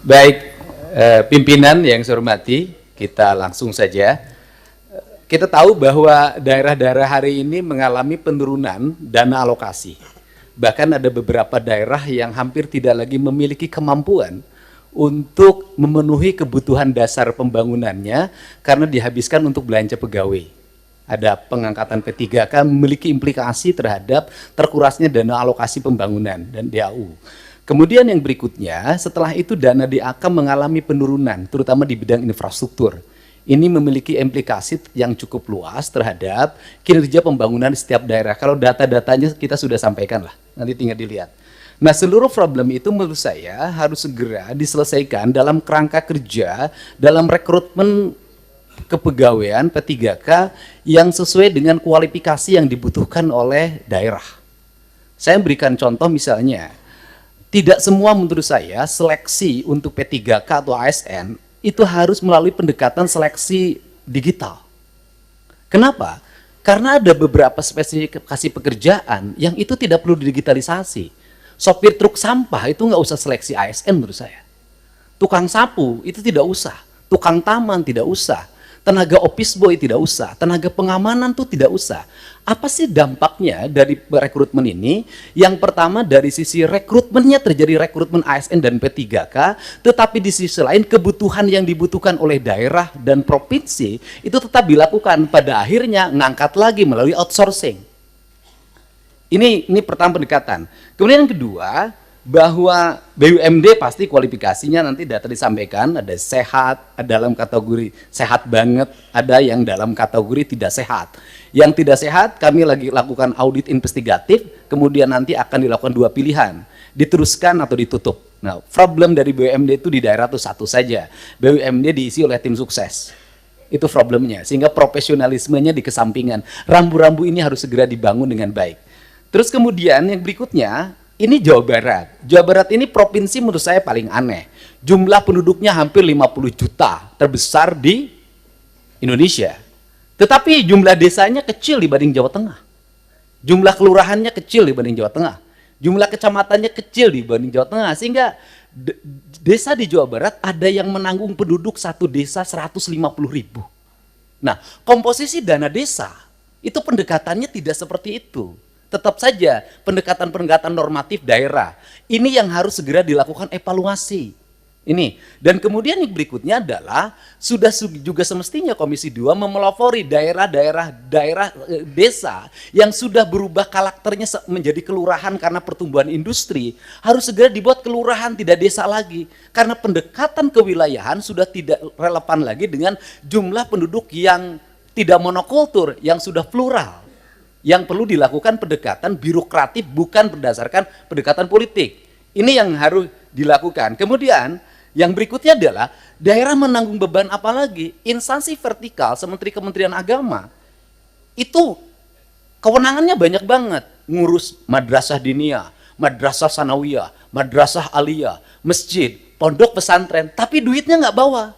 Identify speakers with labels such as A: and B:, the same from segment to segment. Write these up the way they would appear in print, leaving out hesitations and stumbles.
A: Baik, pimpinan yang saya hormati, kita langsung saja. Kita tahu bahwa daerah-daerah hari ini mengalami penurunan dana alokasi. Bahkan ada beberapa daerah yang hampir tidak lagi memiliki kemampuan untuk memenuhi kebutuhan dasar pembangunannya karena dihabiskan untuk belanja pegawai. Ada pengangkatan P3K memiliki implikasi terhadap terkurasnya dana alokasi pembangunan dan DAU. Kemudian yang berikutnya, setelah itu dana DAK mengalami penurunan, terutama di bidang infrastruktur. Ini memiliki implikasi yang cukup luas terhadap kinerja pembangunan di setiap daerah. Kalau data-datanya kita sudah sampaikan lah, nanti tinggal dilihat. Nah, seluruh problem itu menurut saya harus segera diselesaikan dalam kerangka kerja, dalam rekrutmen kepegawaian P3K yang sesuai dengan kualifikasi yang dibutuhkan oleh daerah. Saya berikan contoh misalnya, tidak semua menurut saya seleksi untuk P3K atau ASN itu harus melalui pendekatan seleksi digital. Kenapa? Karena ada beberapa spesifikasi pekerjaan yang itu tidak perlu digitalisasi. Sopir truk sampah itu nggak usah seleksi ASN menurut saya. Tukang sapu itu tidak usah. Tukang taman tidak usah. Tenaga office boy tidak usah, tenaga pengamanan tuh tidak usah. Apa sih dampaknya dari rekrutmen ini? Yang pertama dari sisi rekrutmennya terjadi rekrutmen ASN dan P3K, tetapi di sisi lain kebutuhan yang dibutuhkan oleh daerah dan provinsi itu tetap dilakukan. Pada akhirnya ngangkat lagi melalui outsourcing. Ini pertama pendekatan. Kemudian yang kedua, bahwa BUMD pasti kualifikasinya nanti data disampaikan, ada sehat, ada dalam kategori sehat banget, ada yang dalam kategori tidak sehat. Yang tidak sehat kami lagi lakukan audit investigatif, kemudian nanti akan dilakukan dua pilihan, diteruskan atau ditutup. Nah, problem dari BUMD itu di daerah itu satu saja, BUMD diisi oleh tim sukses. Itu problemnya, sehingga profesionalismenya dikesampingan. Rambu-rambu ini harus segera dibangun dengan baik. Terus kemudian yang berikutnya, ini Jawa Barat. Jawa Barat ini provinsi menurut saya paling aneh. Jumlah penduduknya hampir 50 juta, terbesar di Indonesia. Tetapi jumlah desanya kecil dibanding Jawa Tengah. Jumlah kelurahannya kecil dibanding Jawa Tengah. Jumlah kecamatannya kecil dibanding Jawa Tengah. Sehingga desa di Jawa Barat ada yang menanggung penduduk satu desa 150.000. Nah, komposisi dana desa itu pendekatannya tidak seperti itu. Tetap saja pendekatan-pendekatan normatif daerah. Ini yang harus segera dilakukan evaluasi. Ini. Dan kemudian yang berikutnya adalah sudah juga semestinya Komisi 2 memelopori daerah desa yang sudah berubah karakternya menjadi kelurahan karena pertumbuhan industri, harus segera dibuat kelurahan tidak desa lagi. Karena pendekatan kewilayahan sudah tidak relevan lagi dengan jumlah penduduk yang tidak monokultur, yang sudah plural. Yang perlu dilakukan pendekatan birokratif bukan berdasarkan pendekatan politik. Ini yang harus dilakukan. Kemudian yang berikutnya adalah daerah menanggung beban apa lagi? Instansi vertikal seperti Kementerian Agama itu kewenangannya banyak banget. Ngurus madrasah diniyah, madrasah sanawiyah, madrasah aliyah, masjid, pondok pesantren, tapi duitnya nggak bawa.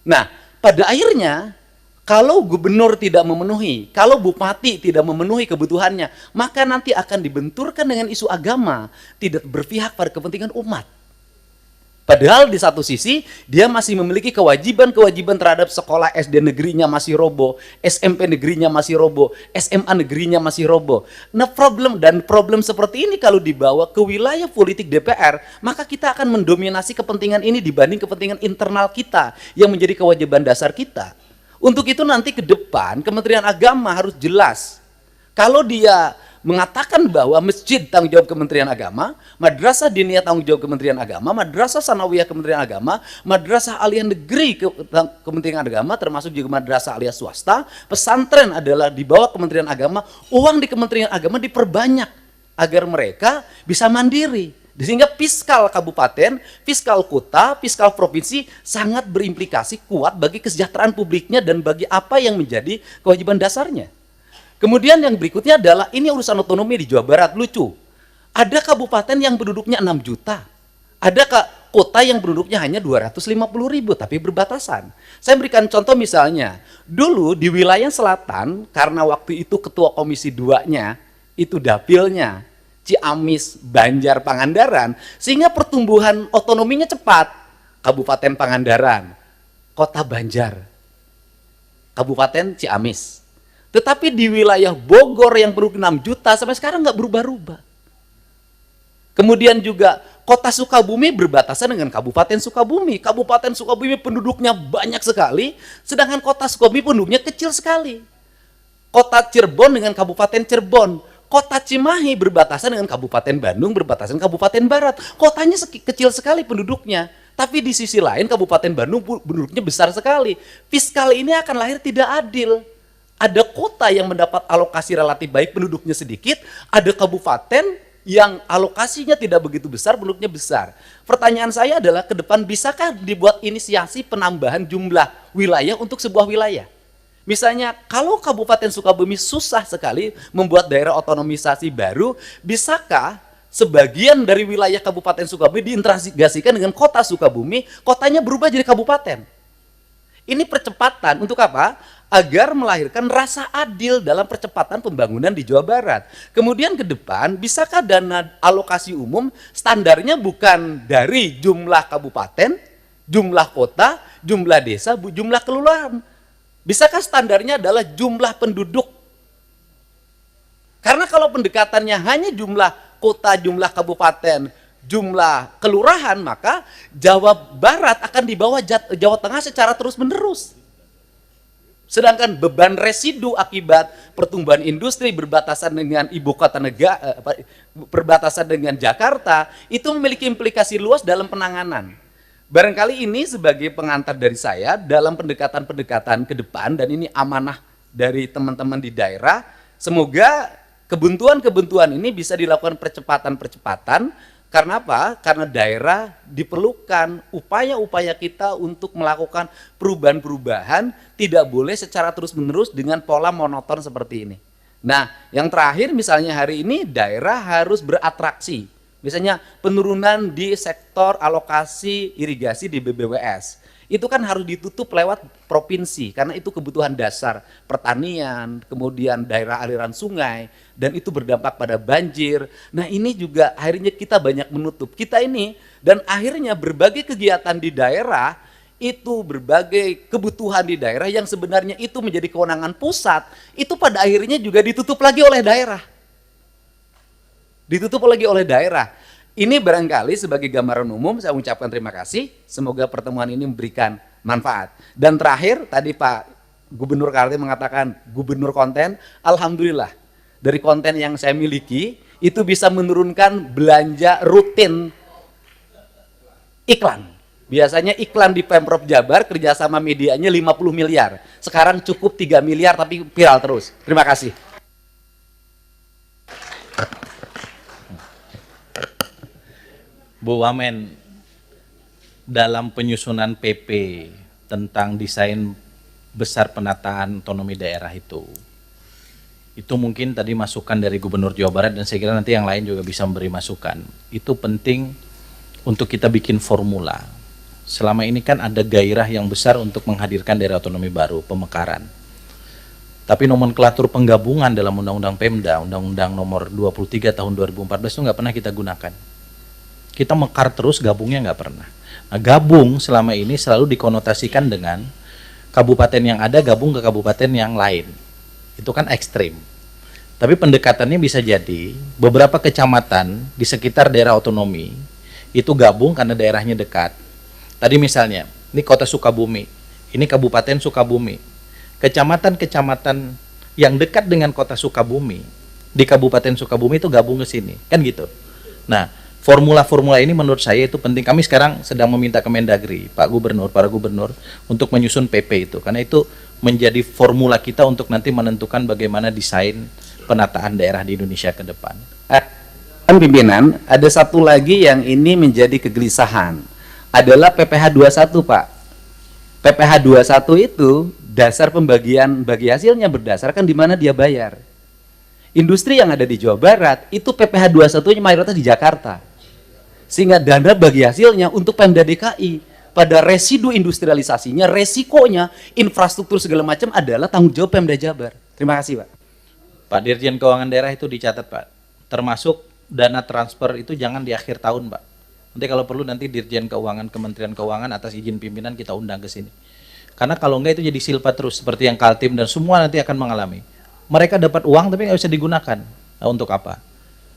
A: Nah, pada akhirnya kalau gubernur tidak memenuhi, kalau bupati tidak memenuhi kebutuhannya, maka nanti akan dibenturkan dengan isu agama, tidak berpihak pada kepentingan umat. Padahal di satu sisi, dia masih memiliki kewajiban-kewajiban terhadap sekolah SD negerinya masih roboh, SMP negerinya masih roboh, SMA negerinya masih roboh. Nah, problem seperti ini kalau dibawa ke wilayah politik DPR, maka kita akan mendominasi kepentingan ini dibanding kepentingan internal kita, yang menjadi kewajiban dasar kita. Untuk itu nanti ke depan Kementerian Agama harus jelas. Kalau dia mengatakan bahwa masjid tanggung jawab Kementerian Agama, madrasah diniyah tanggung jawab Kementerian Agama, madrasah sanawiyah Kementerian Agama, madrasah aliyah negeri Kementerian Agama, termasuk juga madrasah aliyah swasta, pesantren adalah di bawah Kementerian Agama, uang di Kementerian Agama diperbanyak agar mereka bisa mandiri. Sehingga fiskal kabupaten, fiskal kota, fiskal provinsi sangat berimplikasi kuat bagi kesejahteraan publiknya dan bagi apa yang menjadi kewajiban dasarnya. Kemudian yang berikutnya adalah ini urusan otonomi di Jawa Barat, lucu. Ada kabupaten yang penduduknya 6 juta. Ada kota yang penduduknya hanya 250.000 tapi berbatasan. Saya berikan contoh misalnya, dulu di wilayah selatan karena waktu itu ketua Komisi 2-nya itu dapilnya Ciamis, Banjar, Pangandaran, sehingga pertumbuhan otonominya cepat. Kabupaten Pangandaran, Kota Banjar, Kabupaten Ciamis. Tetapi di wilayah Bogor yang penduduk 6 juta sampai sekarang nggak berubah-ubah. Kemudian juga Kota Sukabumi berbatasan dengan Kabupaten Sukabumi. Kabupaten Sukabumi penduduknya banyak sekali, sedangkan Kota Sukabumi penduduknya kecil sekali. Kota Cirebon dengan Kabupaten Cirebon. Kota Cimahi berbatasan dengan Kabupaten Bandung, berbatasan Kabupaten Barat. Kotanya kecil sekali penduduknya. Tapi di sisi lain Kabupaten Bandung penduduknya besar sekali. Fiskal ini akan lahir tidak adil. Ada kota yang mendapat alokasi relatif baik, penduduknya sedikit. Ada kabupaten yang alokasinya tidak begitu besar, penduduknya besar. Pertanyaan saya adalah ke depan bisakah dibuat inisiasi penambahan jumlah wilayah untuk sebuah wilayah? Misalnya kalau Kabupaten Sukabumi susah sekali membuat daerah otonomisasi baru, bisakah sebagian dari wilayah Kabupaten Sukabumi diintegrasikan dengan kota Sukabumi, kotanya berubah jadi kabupaten? Ini percepatan untuk apa? Agar melahirkan rasa adil dalam percepatan pembangunan di Jawa Barat. Kemudian ke depan, bisakah dana alokasi umum standarnya bukan dari jumlah kabupaten, jumlah kota, jumlah desa, jumlah kelurahan? Bisakah standarnya adalah jumlah penduduk? Karena kalau pendekatannya hanya jumlah kota, jumlah kabupaten, jumlah kelurahan, maka Jawa Barat akan di bawah Jawa Tengah secara terus-menerus. Sedangkan beban residu akibat pertumbuhan industri berbatasan dengan ibu kota negara, berbatasan dengan Jakarta, itu memiliki implikasi luas dalam penanganan. Barangkali ini sebagai pengantar dari saya dalam pendekatan-pendekatan ke depan, dan ini amanah dari teman-teman di daerah. Semoga kebuntuan-kebuntuan ini bisa dilakukan percepatan-percepatan. Karena apa? Karena daerah diperlukan upaya-upaya kita untuk melakukan perubahan-perubahan, tidak boleh secara terus-menerus dengan pola monoton seperti ini. Nah, yang terakhir misalnya hari ini daerah harus beratraksi. Misalnya penurunan di sektor alokasi irigasi di BBWS. Itu kan harus ditutup lewat provinsi, karena itu kebutuhan dasar pertanian, kemudian daerah aliran sungai, dan itu berdampak pada banjir. Nah ini juga akhirnya kita banyak menutup. Kita ini, dan akhirnya berbagai kegiatan di daerah, itu berbagai kebutuhan di daerah yang sebenarnya itu menjadi kewenangan pusat, itu pada akhirnya juga ditutup lagi oleh daerah. Ditutup lagi oleh daerah. Ini barangkali sebagai gambaran umum, saya ucapkan terima kasih. Semoga pertemuan ini memberikan manfaat. Dan terakhir, tadi Pak Gubernur Kaltim mengatakan gubernur konten. Alhamdulillah, dari konten yang saya miliki, itu bisa menurunkan belanja rutin iklan. Biasanya iklan di Pemprov Jabar, kerjasama medianya 50 miliar. Sekarang cukup 3 miliar, tapi viral terus. Terima kasih.
B: Bu Wamen, dalam penyusunan PP tentang desain besar penataan otonomi daerah itu mungkin tadi masukan dari Gubernur Jawa Barat, dan saya kira nanti yang lain juga bisa memberi masukan. Itu penting untuk kita bikin formula. Selama ini kan ada gairah yang besar untuk menghadirkan daerah otonomi baru, pemekaran. Tapi nomenklatur penggabungan dalam Undang-Undang Pemda, Undang-Undang nomor 23 tahun 2014 itu nggak pernah kita gunakan. Kita mekar terus, gabungnya nggak pernah. Nah, gabung selama ini selalu dikonotasikan dengan kabupaten yang ada gabung ke kabupaten yang lain. Itu kan ekstrim. Tapi pendekatannya bisa jadi beberapa kecamatan di sekitar daerah otonomi itu gabung karena daerahnya dekat. Tadi misalnya, ini kota Sukabumi, ini kabupaten Sukabumi. Kecamatan-kecamatan yang dekat dengan kota Sukabumi, di kabupaten Sukabumi itu gabung ke sini. Kan gitu. Nah, formula-formula ini menurut saya itu penting. Kami sekarang sedang meminta Kemendagri, Pak Gubernur, para gubernur untuk menyusun PP itu. Karena itu menjadi formula kita untuk nanti menentukan bagaimana desain penataan daerah di Indonesia ke depan.
A: Pimpinan, ada satu lagi yang ini menjadi kegelisahan. Adalah PPh 21, Pak. PPh 21 itu dasar pembagian bagi hasilnya berdasarkan di mana dia bayar. Industri yang ada di Jawa Barat itu PPh 21-nya mayoritas di Jakarta. Sehingga dana bagi hasilnya untuk Pemda DKI pada residu industrialisasinya, resikonya, infrastruktur segala macam adalah tanggung jawab Pemda Jabar. Terima kasih, Pak.
B: Pak Dirjen Keuangan Daerah itu dicatat, Pak. Termasuk dana transfer itu jangan di akhir tahun, Pak. Nanti kalau perlu nanti Dirjen Keuangan, Kementerian Keuangan atas izin pimpinan kita undang ke sini. Karena kalau enggak itu jadi silpa terus seperti yang Kaltim dan semua nanti akan mengalami. Mereka dapat uang tapi nggak bisa digunakan. Nah, untuk apa?